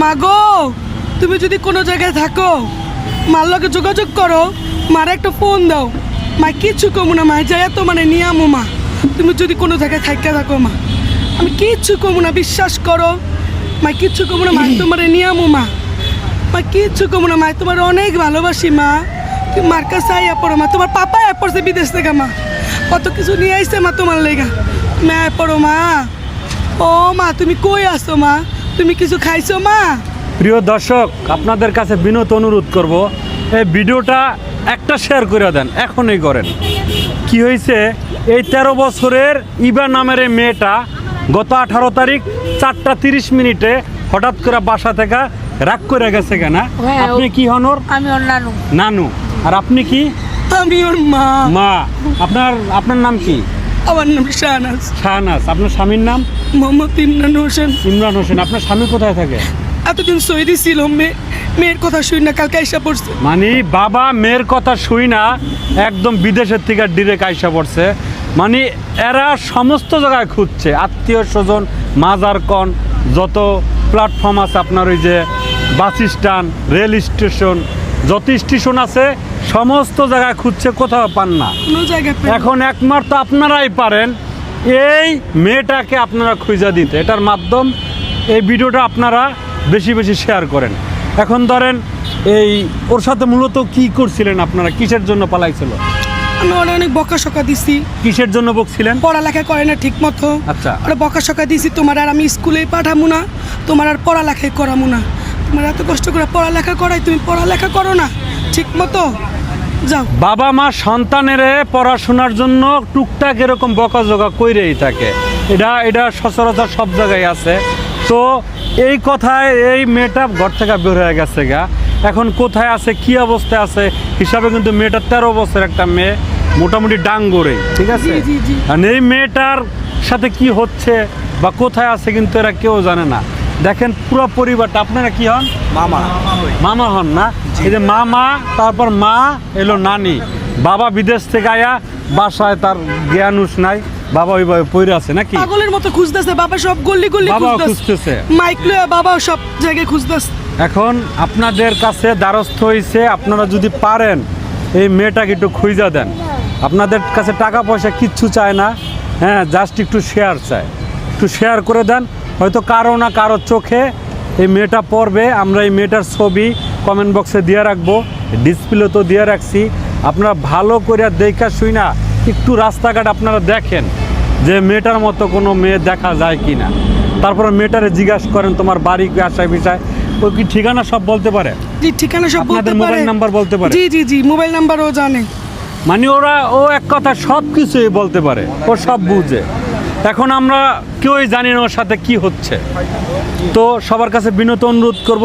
মাগো তুমি যদি কোনো জায়গায় থাকো মার লগে যোগাযোগ করো, মার একটা ফোন দাও। মা কিচ্ছু কমু না, মা যাই তো মানে নিয়ে আমো। মা তুমি যদি কোনো জায়গায় থাকা থাকো মা, আমি কিচ্ছু কমু না, বিশ্বাস করো। মা কিচ্ছু কমু না, মা তোমার নিয়ে আমো। মা কিচ্ছু কমু না, মা তোমার অনেক ভালোবাসি। মা তুমি মার কাছে আইয়া পড়ো। মা তোমার পাপা আয়া পড়ছে বিদেশ থেকে। মা কত কিছু নিয়ে আইসে মা তোমার লেগা। মা আয়া পড়ো। মা ও মা তুমি কই আসো? মা তুমি কিছু খাইছো? মা প্রিয় দর্শক, আপনাদের কাছে বিনত অনুরোধ করব, এই ভিডিওটা একটা শেয়ার করে দেন, এখনই করেন। কি হয়েছে, এই 13 বছরের ইবা নামের এই মেয়েটা গত 18 তারিখ 4টা 30 মিনিটে হঠাৎ করে বাসা থেকে রাগ করে গেছে কেন? আপনি কি হন ওর? আমি ওর নানু। নানু। আর আপনি কি? আমি ওর মা। মা। আপনার নাম কি? আমার নাম শাহনাজ। শাহনাজ। আপনার স্বামীর নাম? মোহাম্মদ ইমরান হোসেন। ইমরান হোসেন। আপনার স্বামী কোথায় থাকে? এতদিন সৌদি ছিল, মেয়ের কথা শুই না, কালকে আইসা পড়ছে। মানে বাবা মেয়ের কথা শুই না, একদম বিদেশের থেকে ডিরেক্ট আইসা পড়ছে। মানে এরা সমস্ত জায়গায় খুঁজছে, আত্মীয় স্বজন, মাজার কন, যত প্ল্যাটফর্ম আছে, আপনার ওই যে বাস স্ট্যান্ড, রেল স্টেশন, যত স্টেশন আছে সমস্ত জায়গায় খুঁজছে, কোথাও পান না। কোনো জায়গায় এখন একমাত্র আপনারাই পারেন এই মেয়েটাকে আপনারা খুঁজে দিতে। এটার মাধ্যম এই ভিডিওটা আপনারা বেশি বেশি শেয়ার করেন। এখন ধরেন এই ওর সাথে মূলত কি করছিলেন আপনারা? কিসের জন্য পালাইছিল? আমি ওরা অনেক বকাশকা দিছি। কিসের জন্য বকছিলেন? পড়ালেখা করে না ঠিক মতো। আচ্ছা। ওরা বকাশকা দিছি, তোমার আর আমি স্কুলে পাঠামু না, তোমার আর পড়ালেখাই করামু না। তোমার এত কষ্ট করে পড়ালেখা করাই, তুমি পড়ালেখা করো না ঠিক মতো, যাও। বাবা মা সন্তানের পড়াশোনার জন্য টুকটাক এরকম বকাঝকা কইরেই থাকে, এটা সচরাচর সব জায়গায় আছে। তো এই কথায় এই মেয়েটা ঘর থেকে বের হয়ে গেছে গা। এখন কোথায় আছে, কি অবস্থায় আছে হিসাবে কিন্তু মেয়েটা 13 বছর একটা মেয়ে, মোটামুটি ডাঙ্গরে, ঠিক আছে। জি, জি, জি। আর এই মেয়েটার সাথে কি হচ্ছে বা কোথায় আছে কিন্তু এরা কেউ জানে না। দেখেন পুরো পরিবারটা। আপনারা কি হন? মামা হন না? এই যে মামা, তারপর মা, এলো নানি। বাবা বিদেশ থেকে আয়া বাসায় তার জ্ঞানুষ নাই, বাবা ওইভাবে পড়ে আছে নাকি? পাগলের মতো খুঁজতেছে বাবা, সব গল্লি গল্লি বাবা খুঁজতেছে। খুঁজতেছে। মাইক লয়ে বাবা সব জায়গায় খুঁজতেছে। এখন আপনাদের কাছে দ্বারস্থ হয়েছে, আপনারা যদি পারেন এই মেয়েটাকে একটু খুঁজে দেন। আপনাদের কাছে টাকা পয়সা কিচ্ছু চায় না, হ্যাঁ, জাস্ট একটু শেয়ার চায়। একটু শেয়ার করে দেন, হয়তো কারো না কারো চোখে এই মেয়েটা পড়বে। আমরা এই মেয়েটার ছবি কমেন্ট বক্সে দিয়ে রাখবো, ডিসপ্লে তো দিয়ে রাখছি। আপনারা ভালো করে দেখা শুই না একটু রাস্তাঘাট আপনারা দেখেন যে মেয়েটার মতো কোনো মেয়ে দেখা যায় কি না। তারপরে মেয়েটারে জিজ্ঞাসা করেন তোমার বাড়ি আশায় বিষয়, ও কি ঠিকানা সব বলতে পারে? জি, ঠিকানা সব বলতে আপনাদের পারে। মোবাইল নাম্বার বলতে পারে? জি জি জি, মোবাইল নাম্বারও জানে। মানে ও এক কথা সব কিছুই বলতে পারে, ও সব বুঝে। এখন আমরা কেউই জানি না ওর সাথে কি হচ্ছে। তো সবার কাছে বিনত অনুরোধ করব,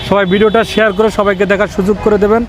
সবাই ভিডিওটা শেয়ার করে সবাইকে দেখার সুযোগ করে দেবেন।